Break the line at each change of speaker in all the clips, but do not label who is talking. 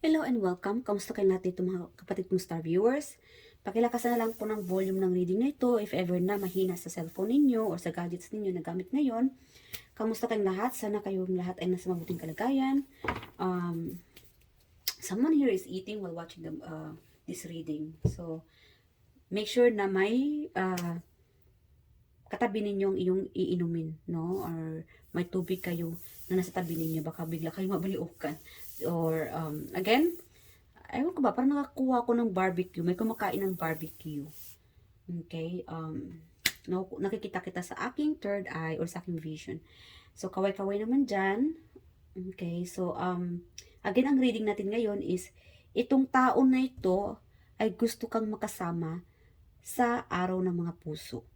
Hello and welcome. Kamusta kayo natin ito mga kapatid kong star viewers? Pakilakasan na lang po ng volume ng reading na ito if ever na mahina sa cellphone ninyo o sa gadgets ninyo na gamit ngayon. Kamusta kayong lahat? Sana kayong lahat ay nasa mabuting kalagayan. Someone here is eating while watching this reading. So, make sure na may katabi ninyong iyong iinumin, no? Or may tubig kayo na nasa tabi ninyo. Baka bigla kayo mabaliukan. Or, again, ewan ko ba, parang nakakuha ko ng barbecue. May kumakain ng barbecue. Okay? No, nakikita kita sa aking third eye or sa aking vision. So, kaway-kaway naman dyan. Okay? So, again, ang reading natin ngayon is, itong tao na ito ay gusto kang makasama sa araw ng mga puso.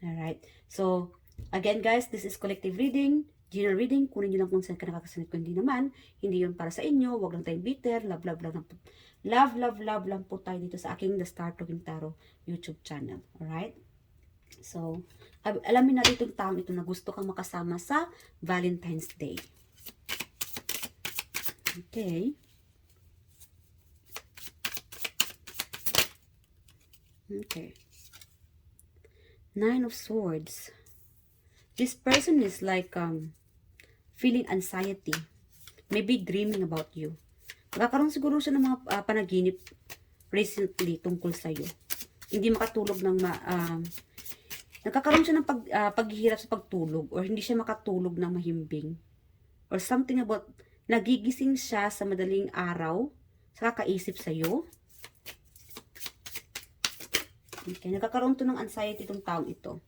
Alright? So, again guys, this is collective reading. General reading, kunin nyo lang kung saan ka nakakasunod. Kung hindi naman, hindi yun para sa inyo. Huwag lang tayong bitter. Love, love, love lang po. Love, love, love lang po tayo dito sa aking The Star Talking Tarot YouTube channel. Alright? So, alamin natin itong taong ito na gusto kang makasama sa Valentine's Day. Okay. Okay. Nine of Swords. This person is like, feeling anxiety. Maybe dreaming about you. Magkakaroon siguro siya ng mga panaginip recently tungkol sa'yo. Hindi makatulog ng nagkakaroon siya ng paghihirap sa pagtulog or hindi siya makatulog ng mahimbing. Or something about nagigising siya sa madaling araw sa kakaisip sa'yo. Okay, nagkakaroon to ng anxiety itong taong ito.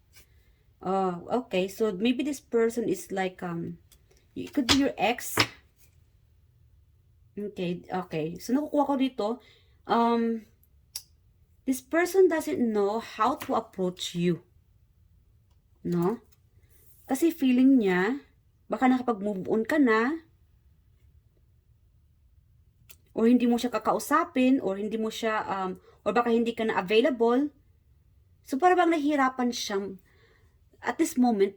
Okay, so maybe this person is like, it could be your ex. Okay, okay. So, nakukuha ko dito, this person doesn't know how to approach you. No? Kasi feeling niya, baka nakapag-move on ka na, or hindi mo siya kakausapin, or hindi mo siya, or baka hindi ka na available. So, para bang nahihirapan siyang, at this moment,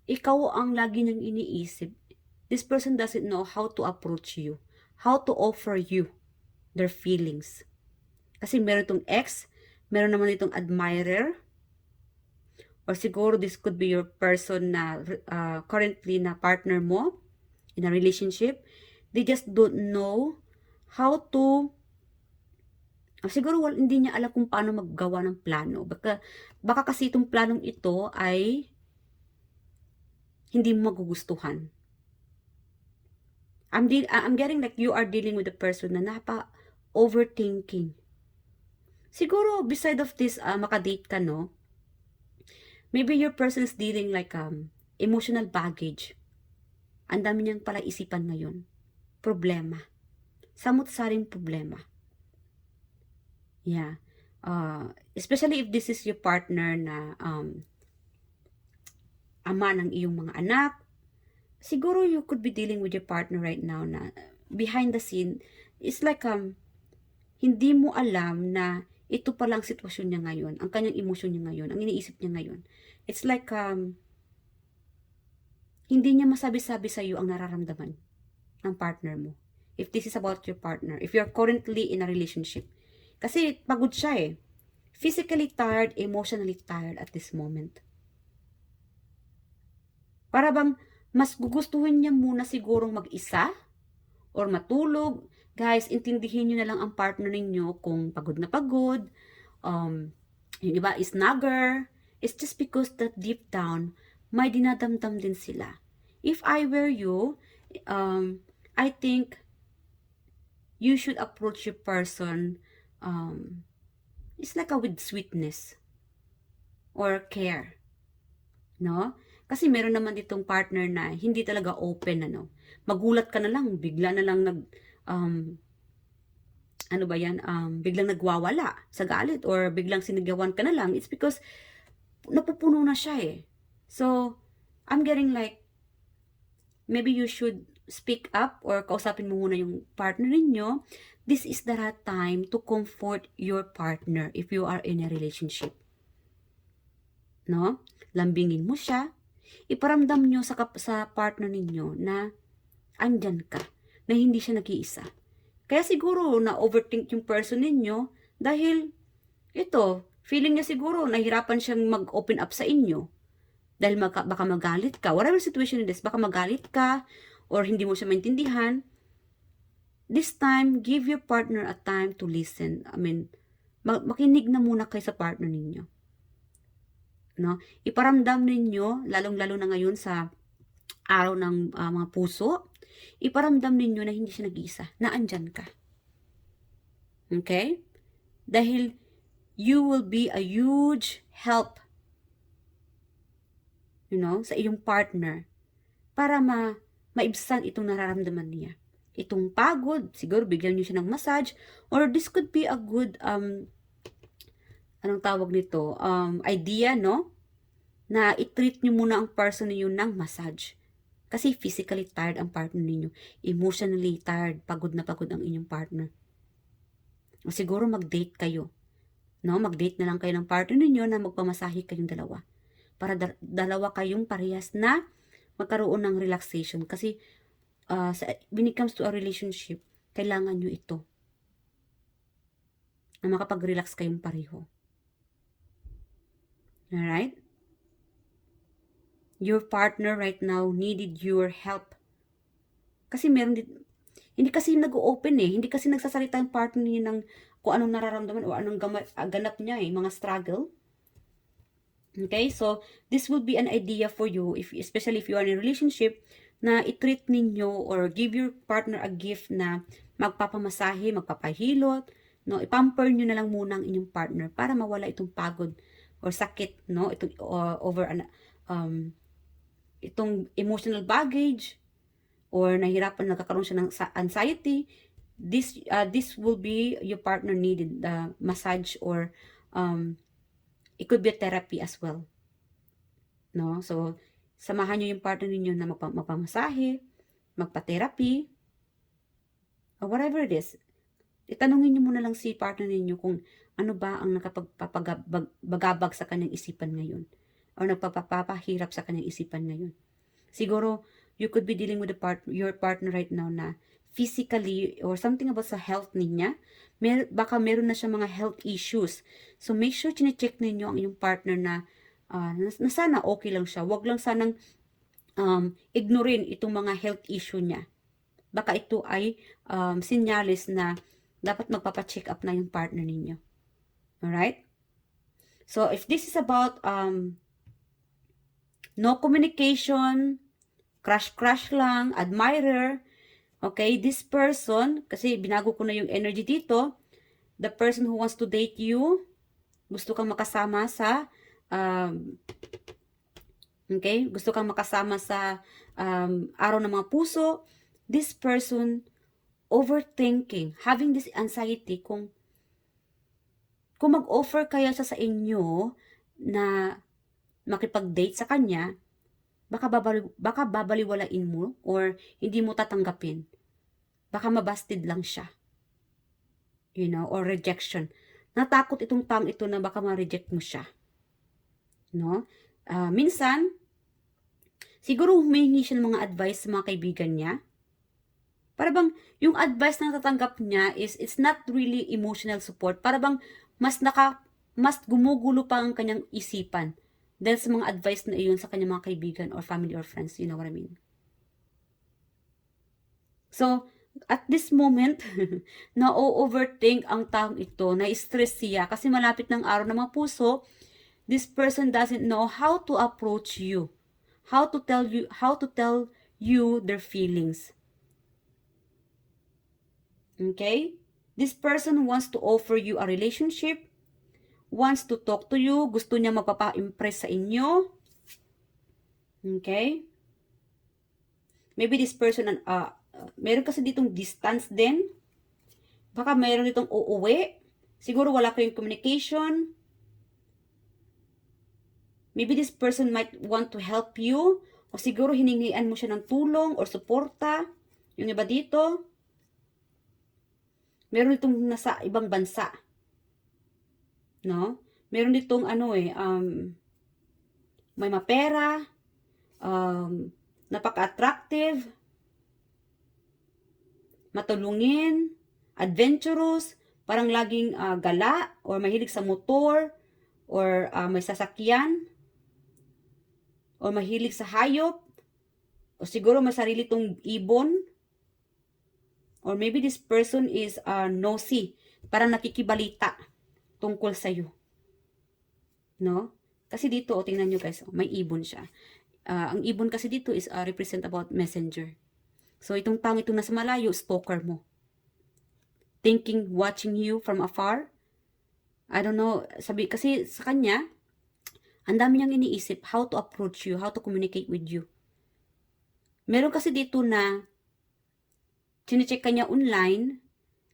ikaw ang lagi niyang iniisip. This person doesn't know how to approach you, how to offer you their feelings. Kasi meron itong ex, meron naman itong admirer, or siguro this could be your person na currently na partner mo in a relationship. They just don't know how to, siguro hindi niya alam kung paano maggawa ng plano. Baka kasi itong planong ito ay hindi mo magugustuhan. I'm getting like you are dealing with a person na overthinking. Siguro, beside of this, makadate ka, no? Maybe your person is dealing like emotional baggage. Ang dami niyang pala isipan ngayon. Problema. Samot-saring problema. Yeah. Especially if this is your partner na ama ng iyong mga anak, siguro you could be dealing with your partner right now na behind the scene, it's like hindi mo alam na ito palang sitwasyon niya ngayon, ang kanyang emosyon niya ngayon, ang iniisip niya ngayon. It's like hindi niya masabi-sabi sa iyo ang nararamdaman ng partner mo. If this is about your partner, if you're currently in a relationship. Kasi pagod siya eh. Physically tired, emotionally tired at this moment. Para bang mas gugustuhin niya muna sigurong mag-isa or matulog. Guys, intindihin niyo na lang ang partner ninyo kung pagod na pagod. Yung iba is nagger. It's just because that deep down, may dinadamdam din sila. If I were you, I think you should approach your person, it's like with sweetness or care. No? Kasi meron naman ditong partner na hindi talaga open, magulat ka na lang, bigla na lang biglang nagwawala sa galit or biglang sinigawan ka na lang. It's because napupuno na siya eh. So, I'm getting like, maybe you should speak up or kausapin mo muna yung partner ninyo. This is the right time to comfort your partner if you are in a relationship. No? Lambingin mo siya. Iparamdam nyo sa partner ninyo na andyan ka, na hindi siya nag-iisa. Kaya siguro na-overthink yung person ninyo dahil ito, feeling niya siguro nahirapan siyang mag-open up sa inyo. Dahil baka magalit ka. Whatever situation it is, baka magalit ka or hindi mo siya maintindihan. This time, give your partner a time to listen. I mean, makinig na muna kayo sa partner ninyo. No? Iparamdam ninyo, lalong-lalo na ngayon sa araw ng mga puso, iparamdam ninyo na hindi siya nag-iisa, na andyan ka. Okay? Dahil you will be a huge help, sa iyong partner para maibsan itong nararamdaman niya. Itong pagod, siguro bigyan niyo siya ng massage, or this could be a good, anong tawag nito, idea, no? Na i-treat niyo muna ang person niyo ng massage. Kasi physically tired ang partner ninyo. Emotionally tired, pagod na pagod ang inyong partner. O siguro mag-date kayo. No? Mag-date na lang kayo ng partner ninyo na magpamasahe kayong dalawa. Para dalawa kayong parehas na magkaroon ng relaxation. Kasi when it comes to a relationship, kailangan nyo ito. Na makapag-relax kayong pareho. Alright? Your partner right now needed your help. Kasi hindi kasi nag-open hindi kasi nagsasalita yung partner niya ng kung anong nararamdaman o anong ganap niya mga struggle. Okay, so this would be an idea for you, especially if you are in a relationship, na i-treat ninyo or give your partner a gift na magpapamasahe, magpapahilot, no? I-pamper nyo na lang muna ang inyong partner para mawala itong pagod or sakit, no? Itong itong emotional baggage or nagkakaroon siya ng anxiety. This will be your partner needed the massage or it could be a therapy as well. No? So, samahan nyo yung partner ninyo na magpamasahe, magpa-therapy, or whatever it is. Itanungin nyo muna lang si partner ninyo kung ano ba ang nakapagpapagabag sa kanyang isipan ngayon or nagpapahirap sa kanyang isipan ngayon. Siguro, you could be dealing with your partner right now na physically or something about sa health niya. Baka meron na siya mga health issues. So, make sure chine-check ninyo ang inyong partner na sana okay lang siya. Huwag lang sanang ignorin itong mga health issue niya. Baka ito ay sinyalis na dapat magpapacheck up na yung partner ninyo. Alright? So, if this is about no communication, crush lang, admirer, okay, this person, kasi binago ko na yung energy dito, the person who wants to date you, gusto kang makasama sa, gusto kang makasama sa araw ng mga puso, this person, overthinking, having this anxiety, kung mag-offer kaya siya sa inyo na makipag-date sa kanya, baka babaliwalain mo or hindi mo tatanggapin. Baka mabasted lang siya. Or rejection. Natakot itong taong ito na baka ma-reject mo siya. No? Minsan, siguro humihingi siya ng mga advice sa mga kaibigan niya. Para bang, yung advice na natatanggap niya it's not really emotional support. Para bang, mas gumugulo pa ang kanyang isipan dahil sa mga advice na iyon sa kanyang mga kaibigan or family or friends. You know what I mean? So, at this moment, na-overthink ang taong ito, na-stress siya kasi malapit ng araw ng mga puso. This person doesn't know how to approach you, how to tell you their feelings. Okay? This person wants to offer you a relationship, wants to talk to you, gusto niya magpapa-impress sa inyo. Okay? Maybe this person, meron kasi ditong distance din. Baka meron ditong uuwi. Siguro wala kayong communication. Maybe this person might want to help you. O siguro hiningian mo siya ng tulong or suporta. Yung iba dito. Meron ditong nasa ibang bansa. No? Meron ditong may mapera. Napaka-attractive. Matulungin. adventurous, parang laging gala, or mahilig sa motor, or may sasakyan, or mahilig sa hayop, o siguro may sarili tong ibon, or maybe this person is nosy, parang nakikibalita tungkol sa'yo. No? Kasi dito, tingnan nyo guys, may ibon siya. Ang ibon kasi dito is represent about messenger. So, itong taong itong nasa malayo, stalker mo. Thinking, watching you from afar. I don't know, kasi sa kanya, ang dami niyang iniisip how to approach you, how to communicate with you. Meron kasi dito na chinecheck ka niya online,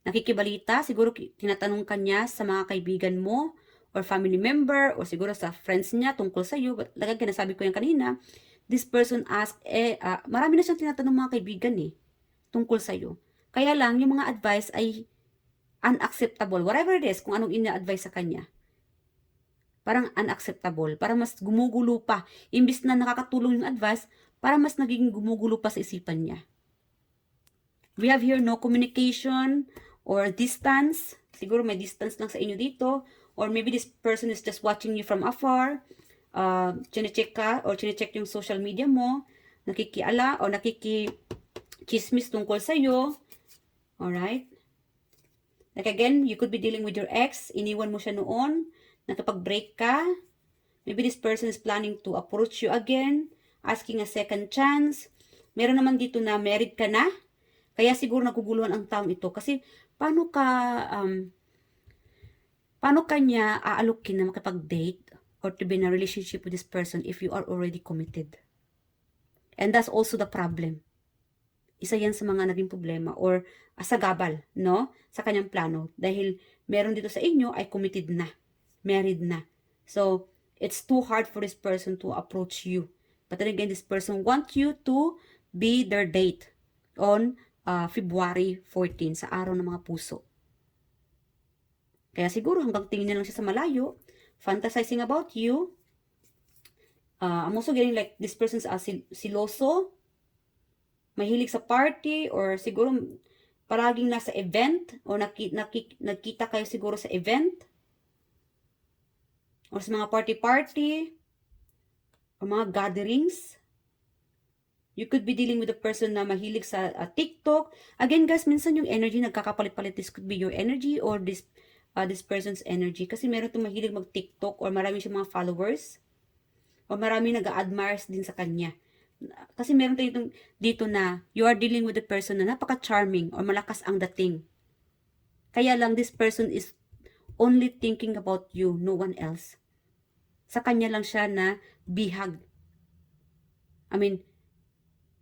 nakikibalita, siguro tinatanong ka niya sa mga kaibigan mo, or family member, or siguro sa friends niya tungkol sa iyo. But like nasabi ko yan kanina, this person ask, marami na siyang tinatanong mga kaibigan tungkol sa iyo. Kaya lang, yung mga advice ay unacceptable. Whatever it is, kung anong ina-advise sa kanya. Parang unacceptable. Parang mas gumugulo pa. Imbis na nakakatulong yung advice, parang mas nagiging gumugulo pa sa isipan niya. We have here no communication or distance. Siguro may distance lang sa inyo dito. Or maybe this person is just watching you from afar. Chinecheck ka or chinecheck yung social media mo. Nakikiala o nakikichismis tungkol sa'yo. Alright? Like again, you could be dealing with your ex. Iniwan mo siya noon. Nakapag-break ka. Maybe this person is planning to approach you again. Asking a second chance. Meron naman dito na married ka na. Kaya siguro naguguluhan ang taong ito. Kasi paano kanya aalukin na makipag-date or to be in a relationship with this person if you are already committed? And that's also the problem. Isa yan sa mga naging problema or sagabal, no? Sa kanyang plano. Dahil meron dito sa inyo ay committed na. Married na. So, it's too hard for this person to approach you. But then again, this person wants you to be their date on February 14 sa araw ng mga puso. Kaya siguro hanggang tingin na lang siya sa malayo, fantasizing about you. I'm also getting like this person's siloso, mahilig sa party, or siguro palaging nasa event, or nagkita kayo siguro sa event, or sa mga party-party, or mga gatherings. You could be dealing with a person na mahilig sa TikTok. Again guys, minsan yung energy nagkakapalit-palit. This could be your energy or this person's energy. Kasi meron itong mahilig mag-TikTok or marami siyang mga followers. O marami nag-admire din sa kanya. Kasi meron tayo dito na you are dealing with a person na napaka-charming or malakas ang dating. Kaya lang this person is only thinking about you, no one else. Sa kanya lang siya na bihag.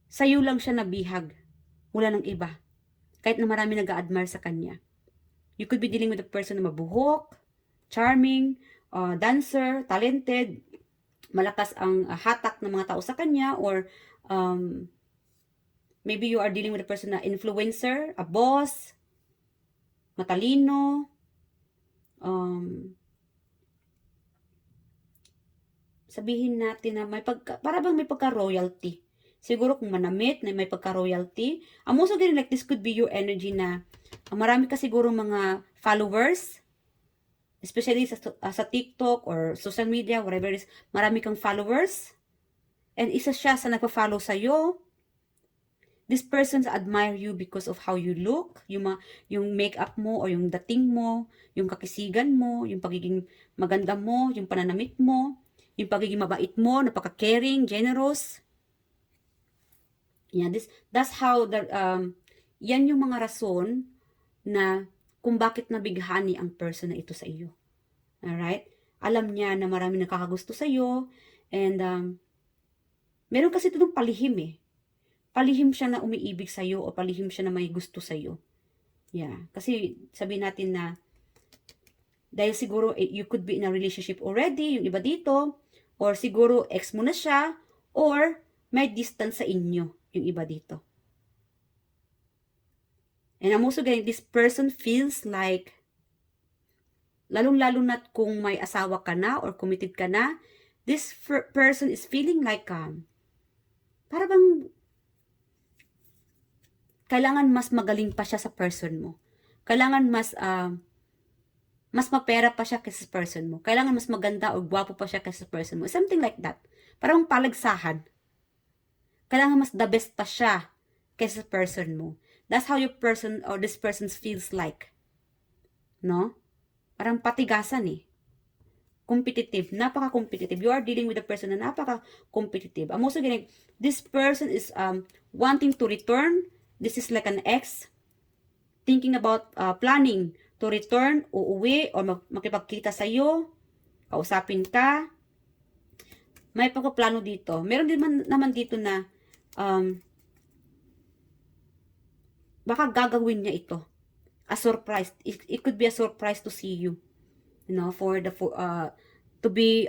Sa'yo lang siya nabihag. Wala ng iba. Kahit na marami nag-a-admire sa kanya. You could be dealing with a person na mabuhok, charming, dancer, talented, malakas ang hatak ng mga tao sa kanya, or maybe you are dealing with a person na influencer, a boss, matalino, sabihin natin na para bang may pagka-royalty. Siguro kung manamit, na may pagka-royalty. I'm also getting like this could be your energy na marami ka siguro mga followers, especially sa TikTok or social media, whatever it is, marami kang followers. And isa siya sa nagpa-follow sa'yo. This person admire you because of how you look, yung makeup mo o yung dating mo, yung kakisigan mo, yung pagiging maganda mo, yung pananamit mo, yung pagiging mabait mo, napaka-caring, generous. Yeah, that's how yan yung mga rason na kung bakit nabighani ang person na ito sa iyo. Alright? Alam niya na marami nakakagusto sa iyo, and meron kasi ito ng palihim Palihim siya na umiibig sa iyo o palihim siya na may gusto sa iyo. Yeah, kasi sabihin natin na dahil siguro you could be in a relationship already, yung iba dito, or siguro ex mo na siya, or may distance sa inyo, yung iba dito. And I'm also getting this person feels like, lalong-lalo na kung may asawa ka na or committed ka na, this person is feeling like, para bang kailangan mas magaling pa siya sa person mo. Kailangan mas mapera pa siya kaysa sa person mo. Kailangan mas maganda o gwapo pa siya kaysa sa person mo. Something like that. Parang palagsahan. Kailangan mas the best pa siya kaysa sa person mo. That's how your person or this person feels like. No? Parang patigasan eh. Competitive. Napaka-competitive. You are dealing with a person na napaka-competitive. I'm also getting, this person is wanting to return. This is like an ex. Thinking about planning to return, uuwi, or makipagkita sa'yo. Kausapin ka. May pagpaplano dito. Meron din naman dito na baka gagawin niya ito. A surprise. It could be a surprise to see you. You know, to be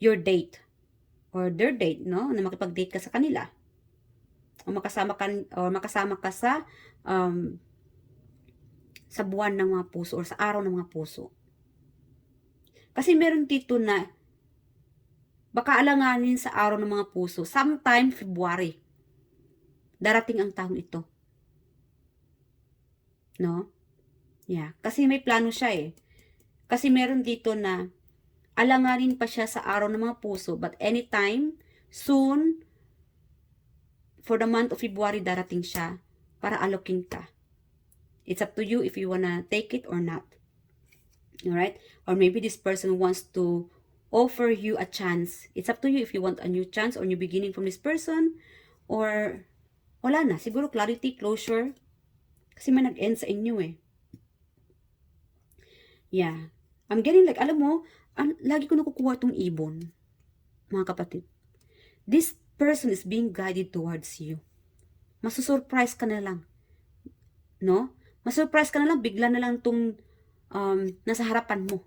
your date or their date, no? Na makipag-date ka sa kanila. O makasama ka sa buwan ng mga puso or sa araw ng mga puso. Kasi meron dito na baka alanganin sa araw ng mga puso, sometime February. Darating ang taong ito. No? Yeah, kasi may plano siya eh. Kasi meron dito na alanganin pa siya sa araw ng mga puso, but anytime, soon, for the month of February, darating siya para alokin ka. It's up to you if you wanna take it or not. Alright? Or maybe this person wants to offer you a chance. It's up to you if you want a new chance or new beginning from this person, or wala na. Siguro clarity, closure. Kasi may nag-end sa inyo eh. Yeah. I'm getting like, alam mo, lagi ko nakukuha itong ibon, mga kapatid. This person is being guided towards you. Masusurprise ka na lang. No? Masusurprise ka na lang, bigla na lang itong nasa harapan mo.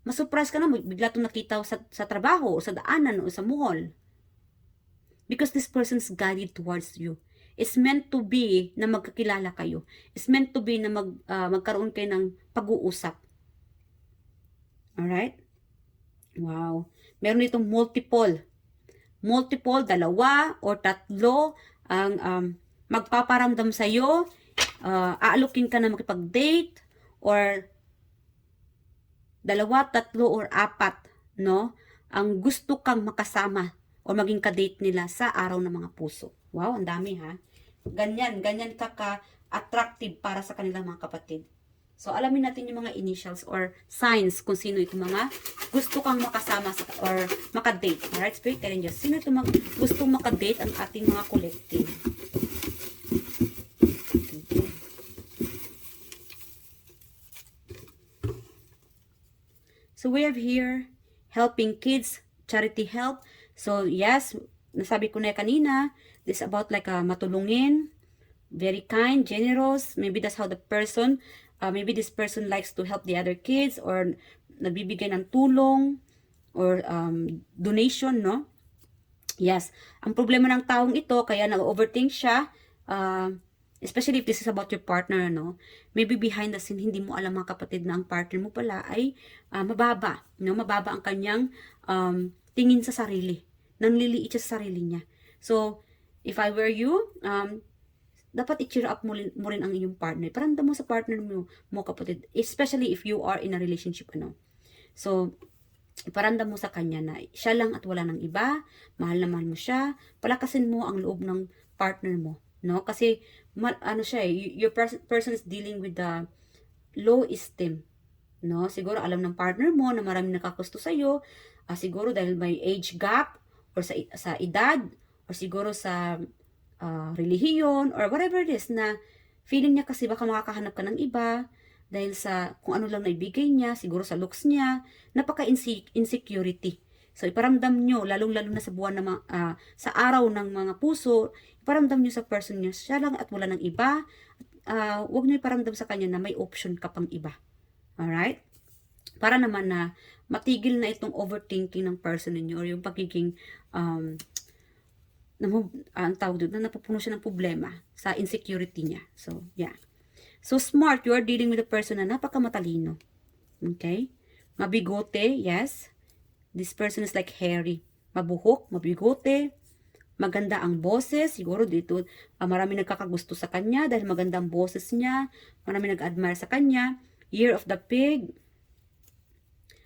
Masusurprise ka na, bigla itong nakita sa trabaho, o sa daanan, o sa mall. Because this person is guided towards you. It's meant to be na magkakilala kayo. It's meant to be na magkaroon kayo ng pag-uusap. Alright? Wow. Meron itong multiple. Multiple, dalawa or tatlo ang magpaparamdam sa'yo. Aalukin ka na makipag-date or dalawa, tatlo or apat, no? Ang gusto kang makasama o maging ka-date nila sa araw ng mga puso. Wow, ang dami ha. Ganyan ka-attractive para sa kanilang mga kapatid. So, alamin natin yung mga initials or signs kung sino itong mga gusto kang makasama or makadate. Alright, Spirit Guardian Diyos. Sino itong gustong makadate ang ating mga collective? So, we have here, helping kids, charity help. So, yes, nasabi ko na kanina, this is about like matulungin, very kind, generous. Maybe that's how the person, maybe this person likes to help the other kids or nagbibigay ng tulong or donation, no? Yes, ang problema ng taong ito, kaya nag-overthink siya, especially if this is about your partner, no? Maybe behind the scene, hindi mo alam mga kapatid na ang partner mo pala ay mababa, no? Mababa ang kanyang tingin sa sarili. Nanliliit siya sa sarili niya. So, if I were you, dapat i-cheer up mo rin ang iyong partner. Paramdam mo sa partner mo kapatid. Especially if you are in a relationship, ano. So, paramdam mo sa kanya na siya lang at wala ng iba. Mahal na mahal mo siya. Palakasin mo ang loob ng partner mo. No? Kasi, ano siya your person is dealing with the low esteem. No? Siguro alam ng partner mo na maraming nakagusto sa'yo. Siguro dahil may age gap or sa edad or siguro sa relihiyon or whatever it is na feeling niya kasi baka makakahanap ka ng iba dahil sa kung ano lang naibigay niya, siguro sa looks niya, napaka-insecurity. So, iparamdam nyo, lalong-lalo na sa buwan na sa araw ng mga puso, iparamdam nyo sa person nyo, siya lang at wala ng iba. Huwag nyo iparamdam sa kanya na may option ka pang iba. Alright? Para naman na matigil na itong overthinking ng person ninyo or yung pagiging ang tawag doon na napupuno siya ng problema sa insecurity niya. So, yeah. So, smart. You are dealing with a person na napakamatalino. Okay? Mabigote, yes. This person is like hairy. Mabuhok, mabigote, maganda ang boses, siguro dito marami nagkakagusto sa kanya dahil maganda ang boses niya, marami nag-admire sa kanya. Year of the Pig,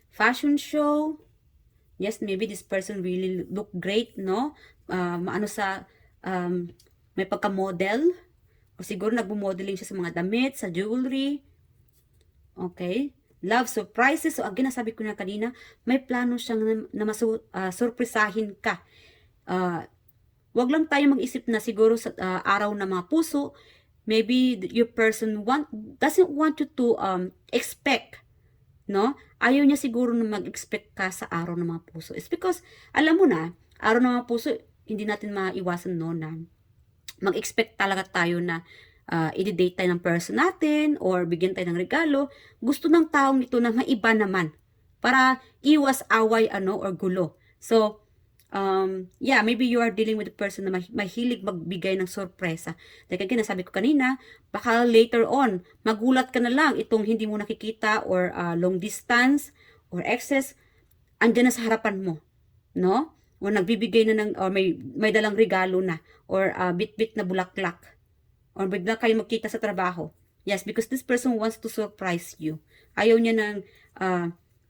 fashion show. Yes, maybe this person really look great, no? Maano sa, may pagka-model. O siguro nagmo-modeling siya sa mga damit, sa jewelry. Okay? Love surprises. So again, nasabi ko na kanina, may plano siyang na surprisahin ka. Wag lang tayo mag-isip na siguro sa araw ng mga puso, maybe your person doesn't want you to expect, no? Ayaw niya siguro na mag-expect ka sa araw ng mga puso. It's because, alam mo na, araw ng mga puso, hindi natin maiwasan, no, na mag-expect talaga tayo na i-date tayo ng person natin or bigyan tayo ng regalo. Gusto ng taong ito na maiba naman para iwas away or gulo. So, yeah, maybe you are dealing with a person na mahilig magbigay ng sorpresa. Like again, nasabi ko kanina, baka later on, magulat ka na lang itong hindi mo nakikita or long distance or excess, andyan na sa harapan mo, no? O nagbibigay na ng, or may dalang regalo na, or bit-bit na bulaklak, or bigla kayo magkita sa trabaho. Yes, because this person wants to surprise you. Ayaw niya nang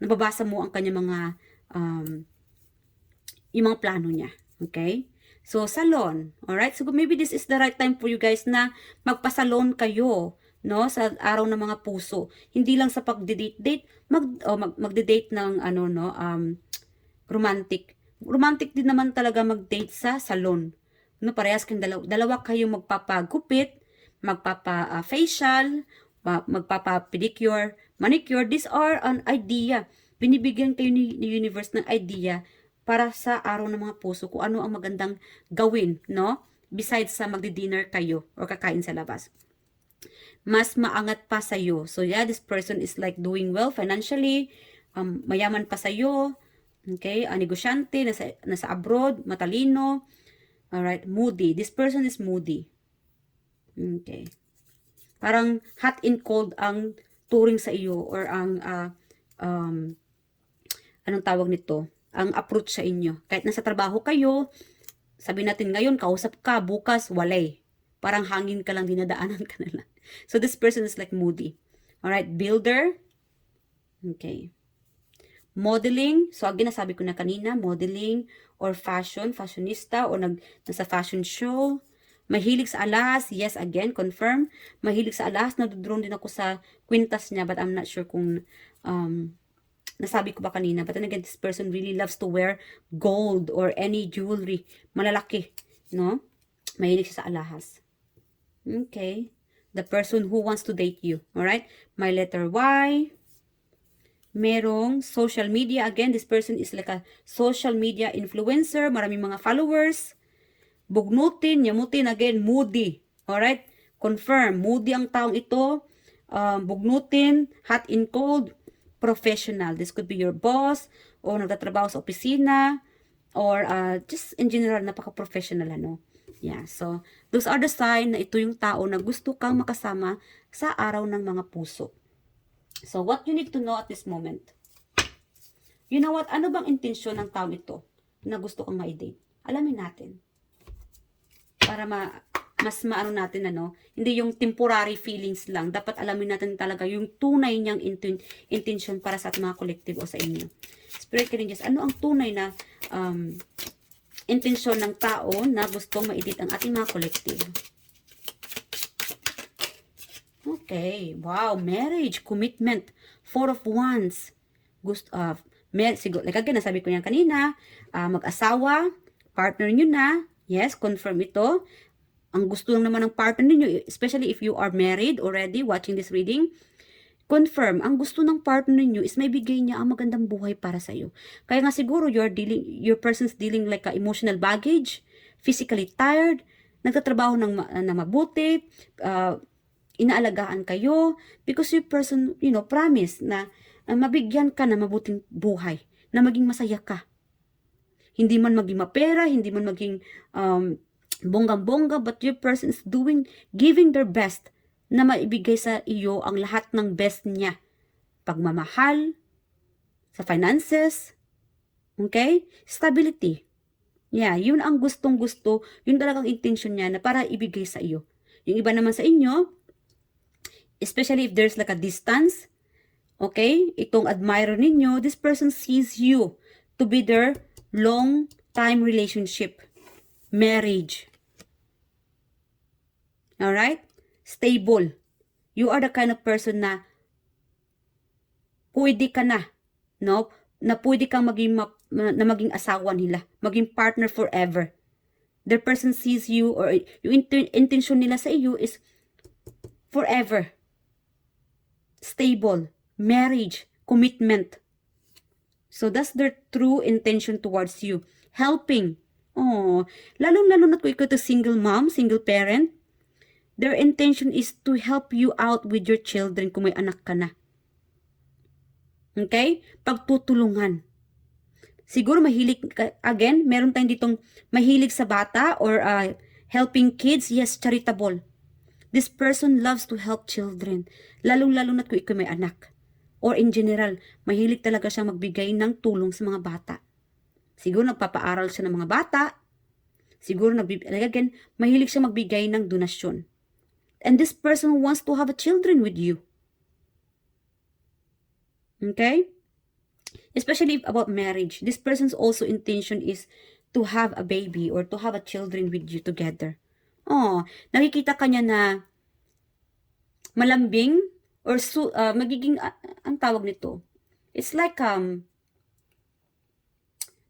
nababasa mo ang kanyang mga yung mga plano niya. Okay? So, salon. Alright? So, maybe this is the right time for you guys na magpasalon kayo, no? Sa araw ng mga puso. Hindi lang sa pagde-date, magde-date ng, romantic. Romantic din naman talaga mag-date sa salon. No? Parehas kayong dalawa kayong magpapagupit, magpapa-facial, magpapa-pedicure, manicure. These are an idea. Binibigyan kayo ni universe ng idea para sa araw ng mga puso kung ano ang magandang gawin, no? Besides sa magdi-dinner kayo or kakain sa labas. Mas maangat pa sa iyo. So yeah, this person is like doing well financially, mayaman pa sa iyo. Okay? Negosyante, nasa abroad, matalino. Alright, moody. This person is moody. Okay. Parang hot and cold ang turing sa iyo or ang anong tawag nito? Ang approach sa inyo. Kahit nasa trabaho kayo, sabi natin ngayon, kausap ka, bukas, walay. Parang hangin ka lang, dinadaanan ka na lang. So, this person is like moody. Alright, builder. Okay. Modeling. So, again, nasabi ko na kanina, modeling or fashion, fashionista, or nasa fashion show. Mahilig sa alas. Yes, again, confirm. Mahilig sa alas. Nadodrone din ako sa kwintas niya, but I'm not sure kung nasabi ko ba kanina, but then again, this person really loves to wear gold or any jewelry. Malalaki, no? Mahilig siya sa alahas. Okay. The person who wants to date you. Alright? My letter Y. Merong social media. Again, this person is like a social media influencer. Maraming mga followers. Bugnutin, yamutin. Again, moody. Alright? Confirm. Moody ang taong ito. Bugnutin. Hot and cold. Professional. This could be your boss o nagtatrabaho sa opisina or just in general napaka-professional Yeah, so those are the sign na ito yung tao na gusto kang makasama sa araw ng mga puso. So what you need to know at this moment, you know what, ano bang intensyon ng tao ito na gusto kang ma-date? Alamin natin. Para mas maano natin hindi yung temporary feelings lang. Dapat alamin natin talaga yung tunay niyang intention para sa ating mga collective o sa inyo. Spirit Guardians, ano ang tunay na intensyon ng tao na gustong ma-edit ang ating mga collective? Okay, wow, marriage, commitment, Four of Wands. Siguro, like again, nasabi ko yan kanina, mag-asawa, partner nyo na, yes, confirm ito. Ang gusto lang naman ng partner ninyo, especially if you are married already, watching this reading, confirm, ang gusto ng partner ninyo is may bigay niya ang magandang buhay para sa iyo. Kaya nga siguro, your person's dealing like a emotional baggage, physically tired, nagtatrabaho na mabuti, inaalagaan kayo, because your person, promise na mabigyan ka na mabuting buhay, na maging masaya ka. Hindi man maging mapera, hindi man maging bonggang-bongga, but your person is giving their best na maibigay sa iyo ang lahat ng best niya. Pagmamahal, sa finances, okay? Stability. Yeah, yun ang gustong-gusto, yun talagang intention niya na para ibigay sa iyo. Yung iba naman sa inyo, especially if there's like a distance, okay, itong admirer ninyo, this person sees you to be their long time relationship, marriage. Alright? Stable. You are the kind of person na pwede ka na, no? Na pwede kang na maging asawa nila, maging partner forever. The person sees you, or yung intention nila sa iyo is forever. Stable, marriage, commitment. So that's their true intention towards you. Helping. Oh, lalong-lalo na kung ikaw to single mom, single parent, their intention is to help you out with your children kung may anak ka na. Okay? Pagtutulungan. Siguro mahilig, again, meron tayong ditong mahilig sa bata or helping kids. Yes, charitable. This person loves to help children. Lalong-lalo na kung ikaw may anak. Or in general, mahilig talaga siya magbigay ng tulong sa mga bata. Siguro nagpapaaral siya ng mga bata. Siguro again, mahilig siya magbigay ng donasyon. And this person wants to have a children with you. Okay? Especially about marriage. This person's also intention is to have a baby or to have a children with you together. Oh, nakikita ka niya na malambing or magiging, ang tawag nito, it's like,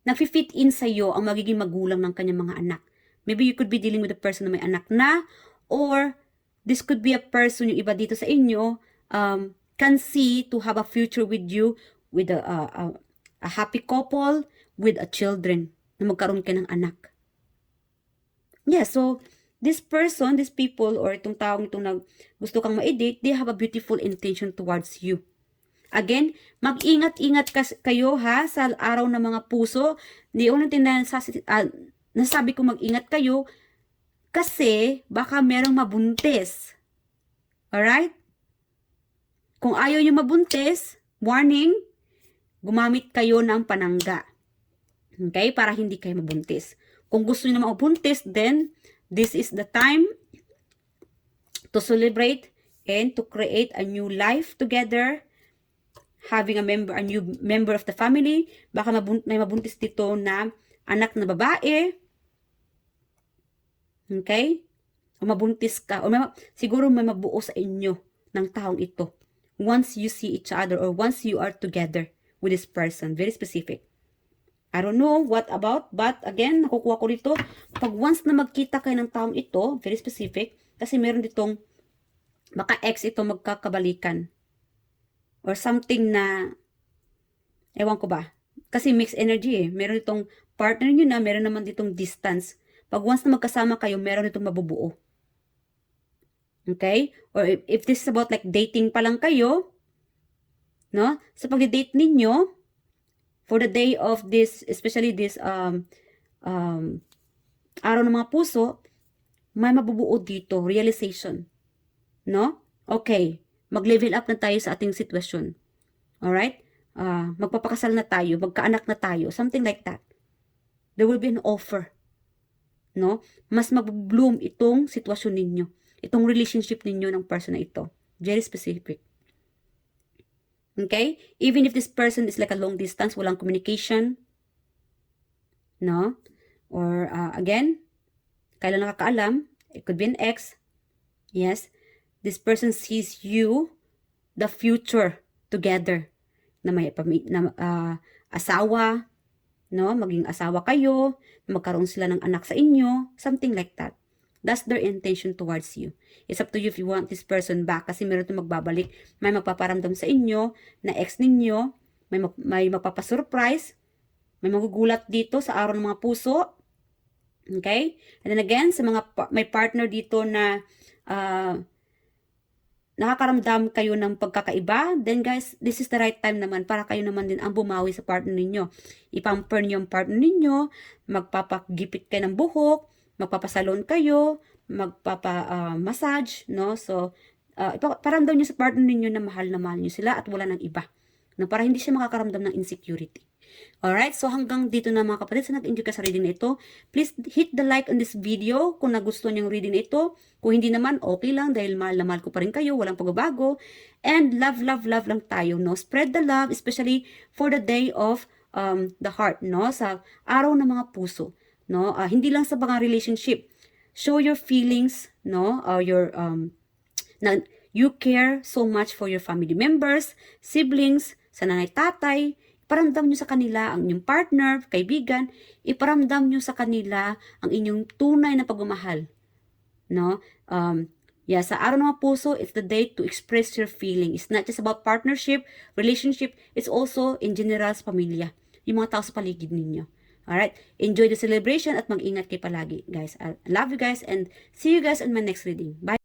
nafi-fit in sa'yo ang magiging magulang ng kanyang mga anak. Maybe you could be dealing with a person na may anak na, or this could be a person, yung iba dito sa inyo, can see to have a future with you, with a happy couple, with a children, na magkaroon ka ng anak. Yeah, so, this person, these people, or itong taong itong gusto kang ma-date, they have a beautiful intention towards you. Again, mag-ingat-ingat kayo ha sa araw ng mga puso. Hindi ko nasabi ko mag-ingat kayo kasi baka merong mabuntis. Alright? Kung ayaw nyo mabuntis, warning, gumamit kayo ng panangga. Okay? Para hindi kayo mabuntis. Kung gusto nyo na mabuntis, then this is the time to celebrate and to create a new life together. Having a new member of the family, baka may mabuntis dito na anak na babae. Okay? O mabuntis ka, o siguro may mabuo sa inyo ng taong ito. Once you see each other or once you are together with this person. Very specific. I don't know what about, but again, nakukuha ko dito, pag once na magkita kayo ng taong ito, very specific, kasi meron ditong, baka ex ito magkakabalikan. Or something na, ewan ko ba, kasi mixed energy eh. Meron itong partner nyo na, meron naman ditong distance. Pag once na magkasama kayo, meron itong mabubuo. Okay? Or if this is about like dating pa lang kayo, no? Sa pag-date ninyo, for the day of this, especially this araw ng mga puso, may mabubuo dito, realization. No? Okay. Mag-level up na tayo sa ating sitwasyon. Alright? Magpapakasal na tayo, magkaanak na tayo, something like that. There will be an offer. No? Mas mag-bloom itong sitwasyon ninyo. Itong relationship ninyo ng person na ito. Very specific. Okay? Even if this person is like a long distance, walang communication. No? Or, again, kailan nakakaalam, it could be an ex. Yes. This person sees you, the future, together. Na may asawa, no? Maging asawa kayo, magkaroon sila ng anak sa inyo, something like that. That's their intention towards you. It's up to you if you want this person back kasi meron itong magbabalik, may magpaparamdam sa inyo, na ex ninyo, may magpapasurprise, may magugulat dito sa araw ng mga puso. Okay? And then again, sa mga may partner dito na nakakaramdam kayo ng pagkakaiba, then guys, this is the right time naman para kayo naman din ang bumawi sa partner ninyo. Ipamper niyo yung partner ninyo, magpapagipit kayo ng buhok, magpapasalon kayo, magpapa-massage, no? So, paramdam niyo sa partner ninyo na mahal niyo sila at wala ng iba. na para hindi siya makakaramdam ng insecurity. Alright, so hanggang dito na mga kapatid. Sa nag-enjoy ka sa reading na ito, please hit the like on this video kung nagustuhan niyo yung reading na ito. Kung hindi naman, okay lang dahil mahal na mahal ko pa rin kayo, walang pagbabago. And love, love, love lang tayo, no? Spread the love, especially for the day of the heart, no? Sa araw ng mga puso, no? Hindi lang sa mga relationship. Show your feelings, no? Na you care so much for your family members, siblings, sa nanay tatay. Iparamdam nyo sa kanila ang inyong partner, kaibigan. Iparamdam nyo sa kanila ang inyong tunay na pagmamahal. No? Sa araw ng mga puso, it's the day to express your feeling. It's not just about partnership, relationship. It's also in general sa pamilya. Yung mga tao sa paligid ninyo. Alright? Enjoy the celebration at mag-ingat kayo palagi, guys. I love you guys and see you guys in my next reading. Bye!